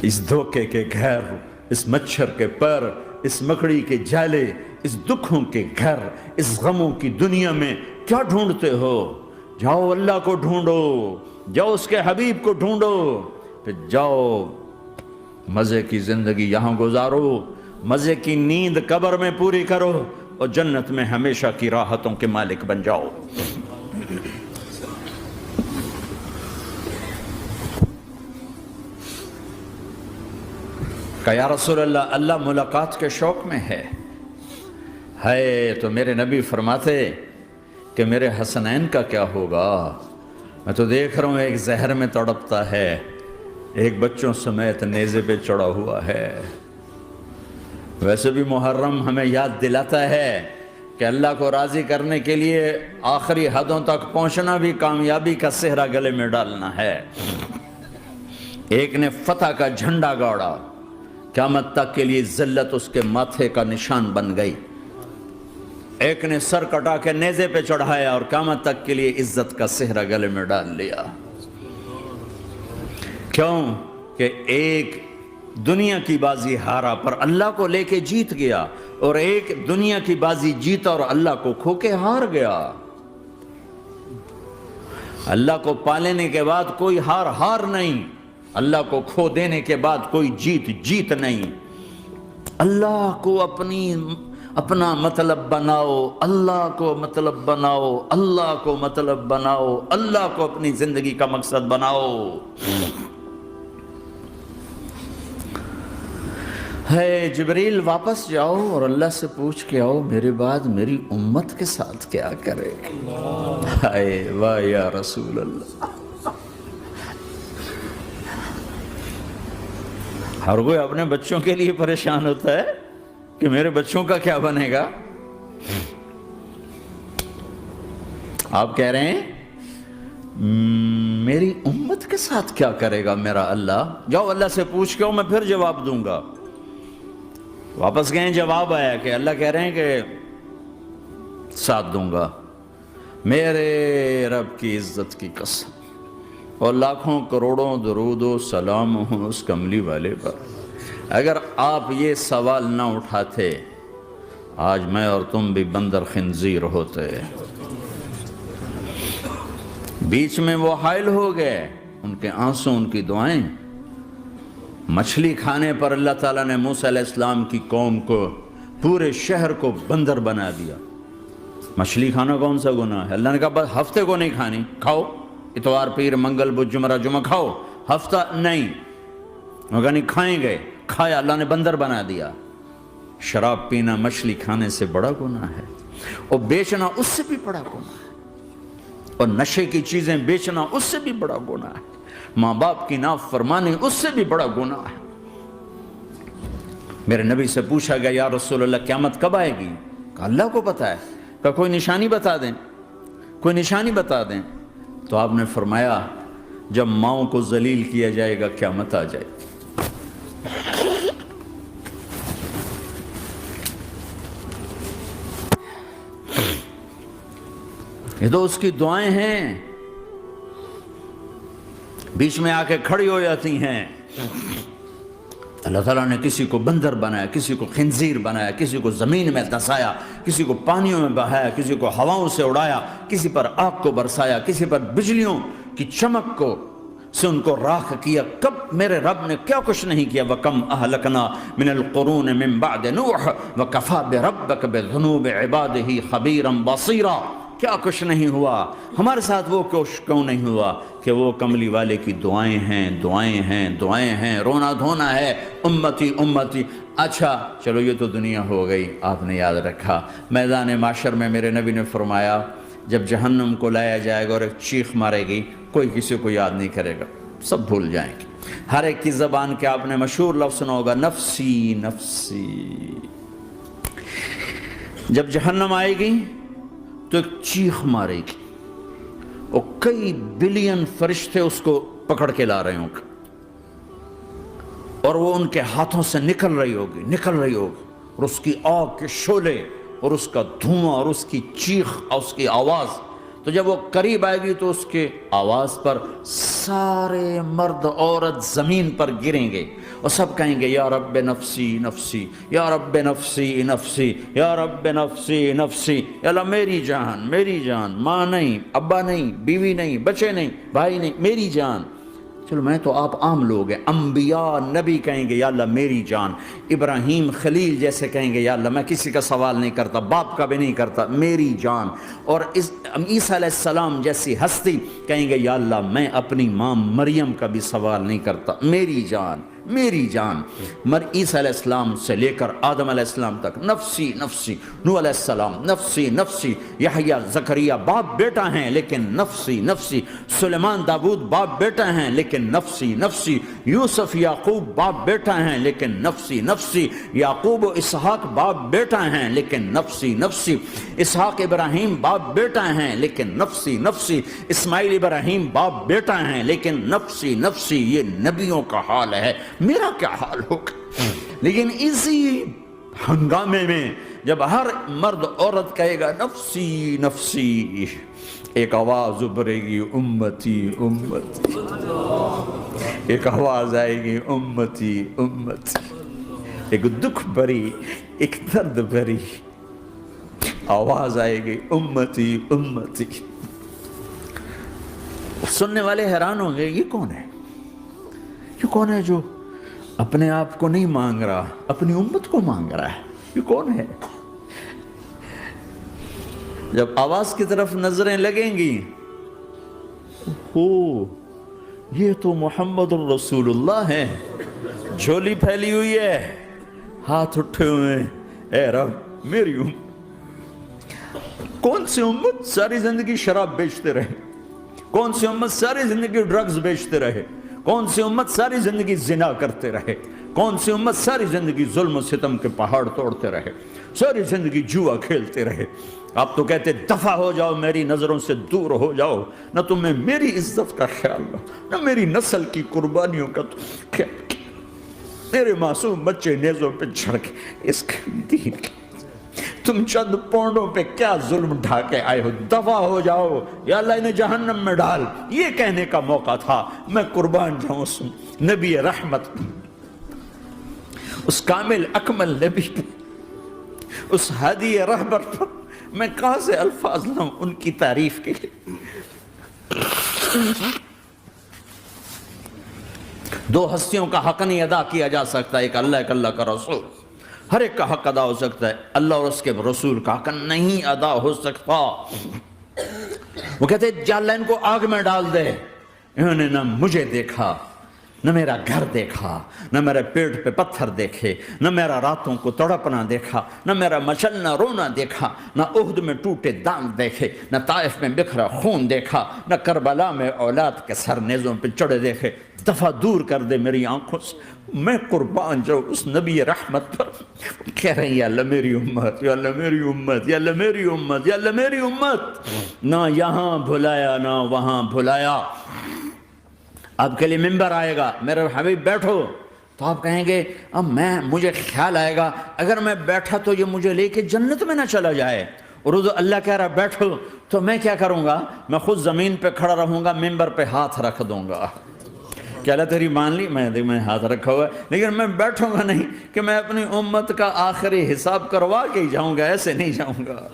اس دھوکے کے گھر، اس مچھر کے پر، اس مکڑی کے جالے، اس دکھوں کے گھر، اس غموں کی دنیا میں کیا ڈھونڈتے ہو؟ جاؤ اللہ کو ڈھونڈو، جاؤ اس کے حبیب کو ڈھونڈو، پھر جاؤ مزے کی زندگی یہاں گزارو، مزے کی نیند قبر میں پوری کرو، اور جنت میں ہمیشہ کی راحتوں کے مالک بن جاؤ۔ کہ یا رسول اللہ، اللہ ملاقات کے شوق میں ہے۔ تو میرے نبی فرماتے کہ میرے حسنین کا کیا ہوگا؟ میں تو دیکھ رہا ہوں ایک زہر میں تڑپتا ہے، ایک بچوں سمیت نیزے پہ چڑھا ہوا ہے۔ ویسے بھی محرم ہمیں یاد دلاتا ہے کہ اللہ کو راضی کرنے کے لیے آخری حدوں تک پہنچنا بھی کامیابی کا صحرا گلے میں ڈالنا ہے۔ ایک نے فتح کا جھنڈا گاڑا، قیامت تک کے لیے ذلت اس کے ماتھے کا نشان بن گئی۔ ایک نے سر کٹا کے نیزے پہ چڑھایا اور قیامت تک کے لیے عزت کا صحرا گلے میں ڈال لیا۔ کیوں کہ ایک دنیا کی بازی ہارا پر اللہ کو لے کے جیت گیا، اور ایک دنیا کی بازی جیتا اور اللہ کو کھو کے ہار گیا۔ اللہ کو پالینے کے بعد کوئی ہار نہیں، اللہ کو کھو دینے کے بعد کوئی جیت نہیں۔ اللہ کو اپنا مطلب بناؤ، اللہ کو مطلب بناؤ، اللہ کو مطلب بناؤ، اللہ کو اپنی زندگی کا مقصد بناؤ۔ جبریل واپس جاؤ اور اللہ سے پوچھ کے آؤ میرے بعد میری امت کے ساتھ کیا کرے؟ واہ یا رسول اللہ۔ ہر کوئی اپنے بچوں کے لیے پریشان ہوتا ہے کہ میرے بچوں کا کیا بنے گا۔ آپ کہہ رہے ہیں میری امت کے ساتھ کیا کرے گا میرا اللہ؟ جاؤ اللہ سے پوچھ کے میں پھر جواب دوں گا۔ واپس گئے، جواب آیا کہ اللہ کہہ رہے ہیں کہ ساتھ دوں گا، میرے رب کی عزت کی قسم، اور لاکھوں کروڑوں درود و سلام ہوں اس کملی والے پر۔ اگر آپ یہ سوال نہ اٹھاتے آج میں اور تم بھی بندر خنزیر ہوتے۔ بیچ میں وہ حائل ہو گئے، ان کے آنسو، ان کی دعائیں۔ مچھلی کھانے پر اللہ تعالیٰ نے موسیٰ علیہ السلام کی قوم کو، پورے شہر کو بندر بنا دیا۔ مچھلی کھانا کون سا گناہ ہے؟ اللہ نے کہا بس ہفتے کو نہیں کھانی، کھاؤ، اتوار پیر منگل بدھ جمعہ جمعہ کھاؤ، ہفتہ نہیں۔ مگر نہیں کھائیں گے، کھایا، اللہ نے بندر بنا دیا۔ شراب پینا مچھلی کھانے سے بڑا گناہ ہے، اور بیچنا اس سے بھی بڑا گناہ ہے، اور نشے کی چیزیں بیچنا اس سے بھی بڑا گناہ ہے، ماں باپ کی نافرمانی اس سے بھی بڑا گناہ ہے۔ میرے نبی سے پوچھا گیا یا رسول اللہ قیامت کب آئے گی؟ کہا اللہ کو پتہ ہے۔ کہا کوئی نشانی بتا دیں، کوئی نشانی بتا دیں۔ تو آپ نے فرمایا جب ماؤں کو ذلیل کیا جائے گا قیامت آ جائے گی۔ یہ تو اس کی دعائیں ہیں، بیچ میں آ کے کھڑی ہو جاتی ہیں۔ اللہ تعالیٰ نے کسی کو بندر بنایا، کسی کو خنزیر بنایا، کسی کو زمین میں دسایا، کسی کو پانیوں میں بہایا، کسی کو ہواؤں سے اڑایا، کسی پر آگ کو برسایا، کسی پر بجلیوں کی چمک کو سے ان کو راکھ کیا۔ کب میرے رب نے کیا کچھ نہیں کیا۔ وَكَمْ أَهْلَكْنَا مِنَ الْقُرُونِ مِنْ بَعْدِ نُوحٍ وَكَفَى بِرَبِّكَ بِذُنُوبِ عِبَادِهِ خَبِيرًا بَصِيرًا۔ کیا کچھ نہیں ہوا ہمارے ساتھ، وہ کچھ کیوں نہیں ہوا کہ وہ کملی والے کی دعائیں ہیں، دعائیں ہیں، دعائیں ہیں، رونا دھونا ہے، امتی امتی۔ اچھا چلو یہ تو دنیا ہو گئی، آپ نے یاد رکھا۔ میدان معاشر میں میرے نبی نے فرمایا جب جہنم کو لایا جائے گا اور ایک چیخ مارے گی، کوئی کسی کو یاد نہیں کرے گا، سب بھول جائیں گے۔ ہر ایک کی زبان کے آپ نے مشہور لفظ سنا ہوگا، نفسی نفسی۔ جب جہنم آئے گی تو ایک چیخ مارے گی، اور کئی بلین فرشتے اس کو پکڑ کے لا رہے ہوں گے، اور وہ ان کے ہاتھوں سے نکل رہی ہوگی، اور اس کی آگ کے شعلے اور اس کا دھواں اور اس کی چیخ اور اس کی آواز۔ تو جب وہ قریب آئے گی تو اس کے آواز پر سارے مرد عورت زمین پر گریں گے، اور سب کہیں گے یا رب نفسی نفسی، یا رب نفسی نفسی، یا رب نفسی نفسی، یا اللہ میری جان میری جان، ماں نہیں، ابا نہیں، بیوی نہیں، بچے نہیں، بھائی نہیں، میری جان۔ چلو میں تو آپ عام لوگ ہیں، انبیاء نبی کہیں گے یا اللہ میری جان، ابراہیم خلیل جیسے کہیں گے یا اللہ میں کسی کا سوال نہیں کرتا، باپ کا بھی نہیں کرتا، میری جان۔ اور عیسیٰ علیہ السلام جیسی ہستی کہیں گے یا اللہ میں اپنی ماں مریم کا بھی سوال نہیں کرتا، میری جان میری جان۔ عیسیٰ علیہ السلام سے لے کر آدم علیہ السلام تک نفسی نفسی، نوح علیہ السلام نفسی نفسی، یحییٰ زکریا باپ بیٹا ہیں لیکن نفسی نفسی، سلیمان داؤد باپ بیٹا ہیں لیکن نفسی نفسی، یوسف یعقوب باپ بیٹا ہیں لیکن نفسی نفسی، یعقوب و اسحاق باپ بیٹا ہیں لیکن نفسی نفسی، اسحاق ابراہیم باپ بیٹا ہیں لیکن نفسی نفسی، اسماعیل ابراہیم باپ بیٹا ہیں لیکن نفسی نفسی۔ یہ نبیوں کا حال ہے، میرا کیا حال ہوگا؟ لیکن اسی ہنگامے میں جب ہر مرد عورت کہے گا نفسی نفسی، ایک آواز ابھرے گی امتی امتی، ایک آواز آئے گی امتی امتی، ایک دکھ بھری ایک درد بھری آواز آئے گی امتی امتی۔ سننے والے حیران ہوں گے یہ کون ہے، یہ کون ہے جو اپنے آپ کو نہیں مانگ رہا اپنی امت کو مانگ رہا ہے، یہ کون ہے؟ جب آواز کی طرف نظریں لگیں گی، ہو یہ تو محمد الرسول اللہ ہے، جھولی پھیلی ہوئی ہے، ہاتھ اٹھے ہوئے ہیں، اے رب میری امت۔ کون سی امت ساری زندگی شراب بیچتے رہے، کون سی امت ساری زندگی ڈرگز بیچتے رہے، کون سی امت ساری زندگی زنا کرتے رہے، کون سی امت ساری زندگی ظلم و ستم کے پہاڑ توڑتے رہے، ساری زندگی جوا کھیلتے رہے۔ آپ تو کہتے دفع ہو جاؤ، میری نظروں سے دور ہو جاؤ، نہ تمہیں میری عزت کا خیال نہ میری نسل کی قربانیوں کا خیال کیا، میرے معصوم بچے نیزوں پہ چڑھ کے اس دین کے تم چند پونڈوں پہ کیا ظلم ڈھا کے آئے ہو، دفع ہو جاؤ یا اللہ انہیں جہنم میں ڈال۔ یہ کہنے کا موقع تھا، میں قربان جاؤں اس نبی رحمت، اس کامل اکمل نبی پر، اس ہادی رہبر پر میں کہاں سے الفاظ لاؤں ان کی تعریف کے لیے۔ دو ہستیوں کا حق نہیں ادا کیا جا سکتا، ایک اللہ ایک اللہ کا رسول، ہر ایک کا حق ادا ہو سکتا ہے، اللہ اور اس کے رسول کا حق نہیں ادا ہو سکتا۔ وہ کہتے ہیں یا اللہ ان کو آگ میں ڈال دے، انہوں نے نہ مجھے دیکھا، نہ میرا گھر دیکھا، نہ میرے پیٹ پہ پتھر دیکھے، نہ میرا راتوں کو تڑپنا دیکھا، نہ میرا مچلنا رونا دیکھا، نہ احد میں ٹوٹے دانت دیکھے، نہ طائف میں بکھرا خون دیکھا، نہ کربلا میں اولاد کے سر نیزوں پہ چڑھے دیکھے۔ دفعہ دور کر دے میری آنکھوں سے، میں قربان جاؤں اس نبی رحمت پر۔ کہہ رہے ہیں یا اللہ میری امت، یا اللہ میری امت، یا اللہ میری امت، یا اللہ میری امت، نہ یہاں بھلایا نہ وہاں بھلایا۔ آپ کے لیے ممبر آئے گا، میرے حبیب بیٹھو، تو آپ کہیں گے اب مجھے خیال آئے گا اگر میں بیٹھا تو یہ مجھے لے کے جنت میں نہ چلا جائے، اور اللہ کہہ رہا بیٹھو تو میں کیا کروں گا؟ میں خود زمین پہ کھڑا رہوں گا، ممبر پہ ہاتھ رکھ دوں گا۔ کہ اللہ تیری مان لی، میں ہاتھ رکھا ہوا ہے، لیکن میں بیٹھوں گا نہیں کہ میں اپنی امت کا آخری حساب کروا کے ہی جاؤں گا، ایسے نہیں جاؤں گا۔